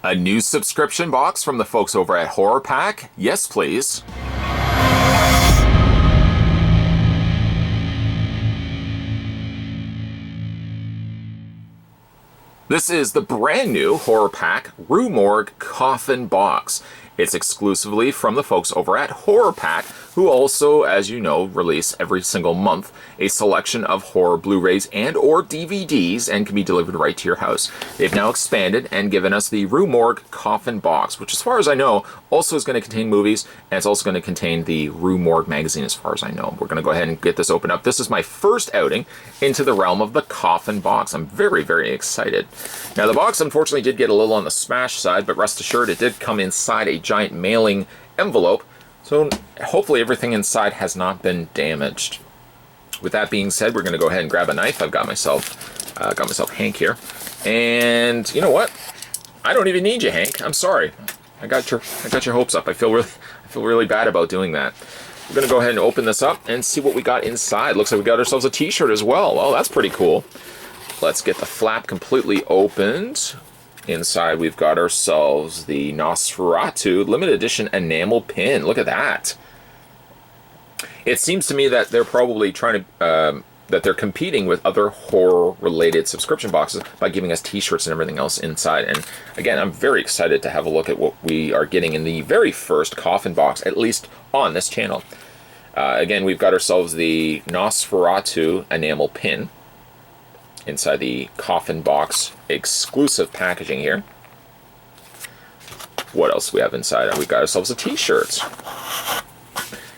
A new subscription box from the folks over at Horror Pack? Yes, please. This is the brand new Horror Pack Rue Morgue Coffin box. It's exclusively from the folks over at Horror Pack, who also, as you know, release every single month a selection of horror Blu-rays and or DVDs and can be delivered right to your house. They've now expanded and given us the Rue Morgue Coffin box, which as far as I know, also is going to contain movies, and it's also going to contain the Rue Morgue magazine as far as I know. We're going to go ahead and get this opened up. This is my first outing into the realm of the Coffin box. I'm very, very excited. Now the box unfortunately did get a little on the smash side, but rest assured it did come inside a giant mailing envelope, so hopefully everything inside has not been damaged. With that being said, we're going to go ahead and grab a knife. I've got myself Hank here, and you know what? I don't even need you, Hank. I'm sorry. I got your hopes up. I feel really bad about doing that. We're going to go ahead and open this up and see what we got inside. Looks like we got ourselves a t-shirt as well. Oh, that's pretty cool. Let's get the flap completely opened. Inside we've got ourselves the Nosferatu limited edition enamel pin. Look at that. It seems to me that they're probably trying to that they're competing with other horror related subscription boxes by giving us t-shirts and everything else inside. And again, I'm very excited to have a look at what we are getting in the very first Coffin box, at least on this channel. Again, we've got ourselves the Nosferatu enamel pin inside the Coffin box exclusive packaging here. What else do we have inside? We got ourselves a t-shirt.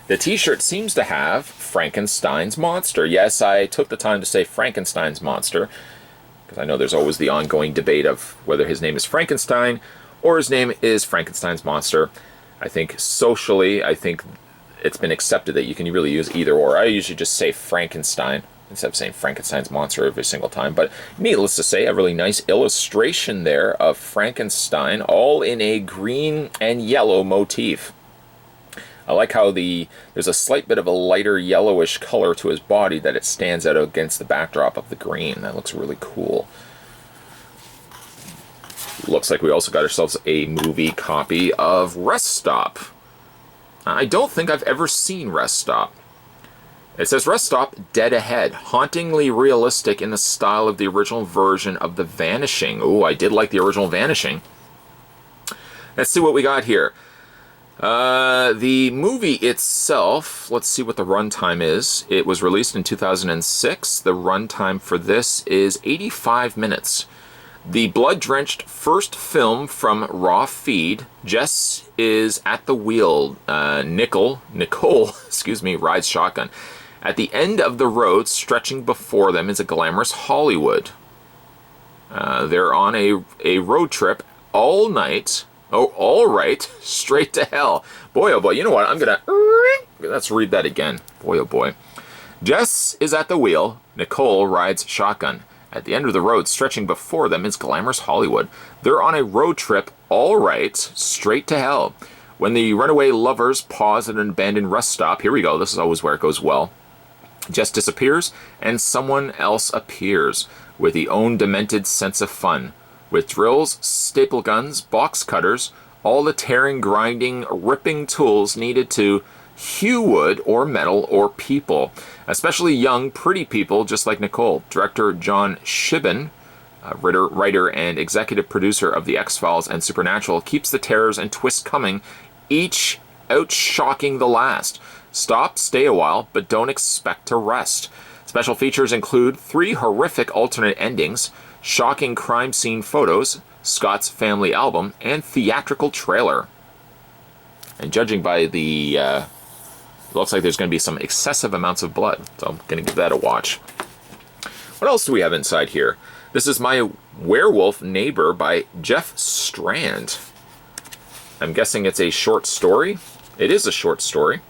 The t-shirt seems to have Frankenstein's monster. Yes, I took the time to say Frankenstein's monster, because I know there's always the ongoing debate of whether his name is Frankenstein or his name is Frankenstein's monster. I think socially, it's been accepted that you can really use either or. I usually just say Frankenstein instead of saying Frankenstein's monster every single time. But needless to say, a really nice illustration there of Frankenstein, all in a green and yellow motif. I like how there's a slight bit of a lighter yellowish color to his body that it stands out against the backdrop of the green. That looks really cool. Looks like we also got ourselves a movie copy of Rest Stop. I don't think I've ever seen Rest Stop. It says Rest Stop, Dead Ahead, hauntingly realistic in the style of the original version of The Vanishing. Ooh, I did like the original Vanishing. Let's see what we got here. The movie itself, let's see what the runtime is. It was released in 2006. The runtime for this is 85 minutes. The blood-drenched first film from Raw Feed. Jess is at the wheel. Nicole, rides shotgun. At the end of the road, stretching before them, is a glamorous Hollywood. They're on a road trip all night. Oh, all right. Straight to hell. Boy, oh boy. You know what? Let's read that again. Boy, oh boy. Jess is at the wheel. Nicole rides shotgun. At the end of the road, stretching before them, is glamorous Hollywood. They're on a road trip, all right, straight to hell. When the runaway lovers pause at an abandoned rest stop, here we go, this is always where it goes well. Jess disappears, and someone else appears, with the own demented sense of fun. With drills, staple guns, box cutters, all the tearing, grinding, ripping tools needed to hew wood or metal or people, especially young, pretty people just like Nicole. Director John Shiban, writer and executive producer of The X-Files and Supernatural, keeps the terrors and twists coming, each outshocking the last. Stop, stay a while, but don't expect to rest. Special features include 3 horrific alternate endings, shocking crime scene photos, Scott's family album, and theatrical trailer. And judging by the it looks like there's going to be some excessive amounts of blood, so I'm going to give that a watch. What else do we have inside here? This is My Werewolf Neighbor by Jeff Strand. I'm guessing it's a short story. It is a short story.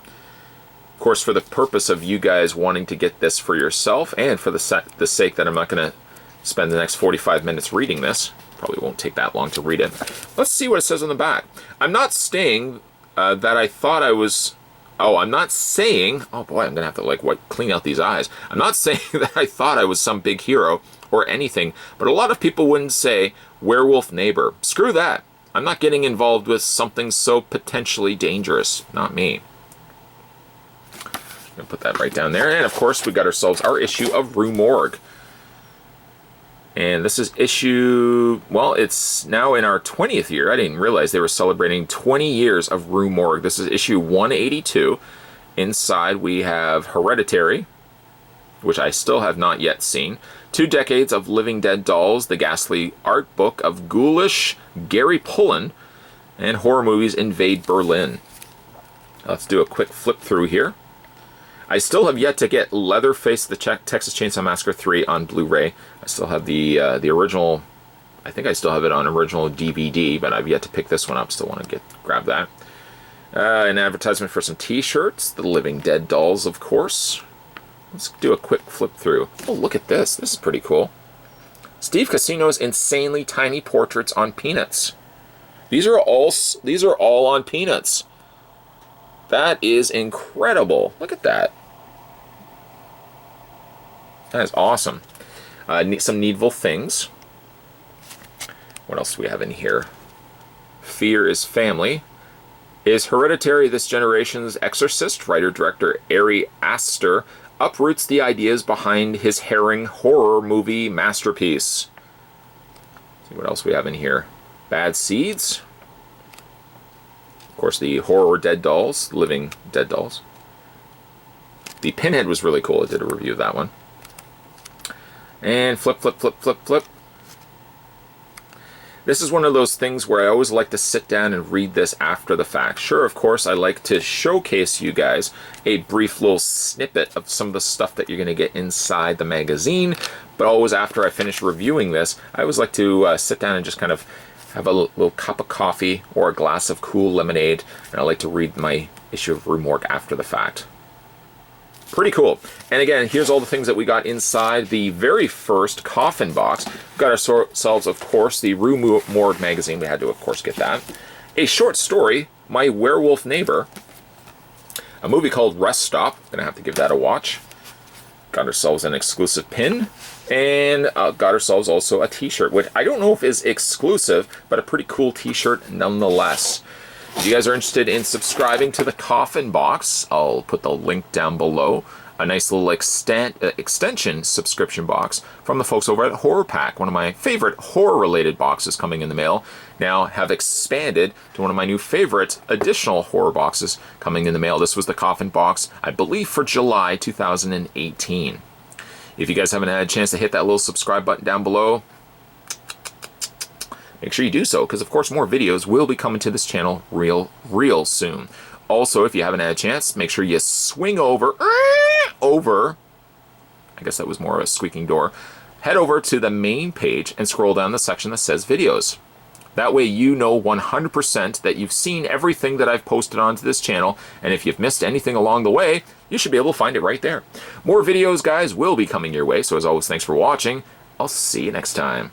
Of course, for the purpose of you guys wanting to get this for yourself, and for the sake that I'm not going to spend the next 45 minutes reading this, probably won't take that long to read it. Let's see what it says on the back. I'm not saying that I thought I was... Oh, I'm not saying... Oh boy, I'm going to have to clean out these eyes. I'm not saying that I thought I was some big hero or anything, but a lot of people wouldn't say werewolf neighbor. Screw that. I'm not getting involved with something so potentially dangerous. Not me. Gonna put that right down there. And of course, we got ourselves our issue of Rue Morgue. And this is issue, well, it's now in our 20th year. I didn't realize they were celebrating 20 years of Rue Morgue. This is issue 182. Inside we have Hereditary, which I still have not yet seen. 2 Decades of Living Dead Dolls, the ghastly art book of ghoulish Gary Pullen, and horror movies invade Berlin. Let's do a quick flip through here. I still have yet to get Leatherface, the Texas Chainsaw Massacre 3 on Blu-ray. I still have the original, I think I still have it on original DVD, but I've yet to pick this one up. Still want to grab that. An advertisement for some t-shirts, the Living Dead Dolls, of course. Let's do a quick flip through. Oh, look at this. This is pretty cool. Steve Casino's insanely tiny portraits on Peanuts. These are all on Peanuts. That is incredible. Look at that. That is awesome. Some Needful Things. What else do we have in here? Fear is Family. Is Hereditary this generation's exorcist? Writer-director Ari Aster uproots the ideas behind his herring horror movie masterpiece. Let's see what else we have in here. Bad Seeds. Of course, the horror Dead Dolls, Living Dead Dolls. The Pinhead was really cool. I did a review of that one. And flip, flip, flip, flip, flip. This is one of those things where I always like to sit down and read this after the fact. Sure, of course, I like to showcase you guys a brief little snippet of some of the stuff that you're going to get inside the magazine, but always after I finish reviewing this, I always like to sit down and just kind of have a little cup of coffee or a glass of cool lemonade, and I like to read my issue of Rue Morgue after the fact. Pretty cool. And again, here's all the things that we got inside the very first Coffin box. We've got ourselves, of course, the Rue Morgue magazine. We had to, of course, get that. A short story, My Werewolf Neighbor. A movie called Rest Stop. Gonna have to give that a watch. Got ourselves an exclusive pin. And got ourselves also a t-shirt, which I don't know if is exclusive, but a pretty cool t-shirt nonetheless. If you guys are interested in subscribing to the Coffin box, I'll put the link down below. A nice little extension subscription box from the folks over at Horror Pack, one of my favorite horror-related boxes coming in the mail. Now have expanded to one of my new favorite additional horror boxes coming in the mail. This was the Coffin box, I believe, for July 2018. If you guys haven't had a chance to hit that little subscribe button down below, make sure you do so, because of course more videos will be coming to this channel real soon. Also, if you haven't had a chance, make sure you swing over, I guess that was more of a squeaking door, head over to the main page and scroll down the section that says videos. That way you know 100% that you've seen everything that I've posted onto this channel, and if you've missed anything along the way, you should be able to find it right there. More videos, guys, will be coming your way, so as always, thanks for watching. I'll see you next time.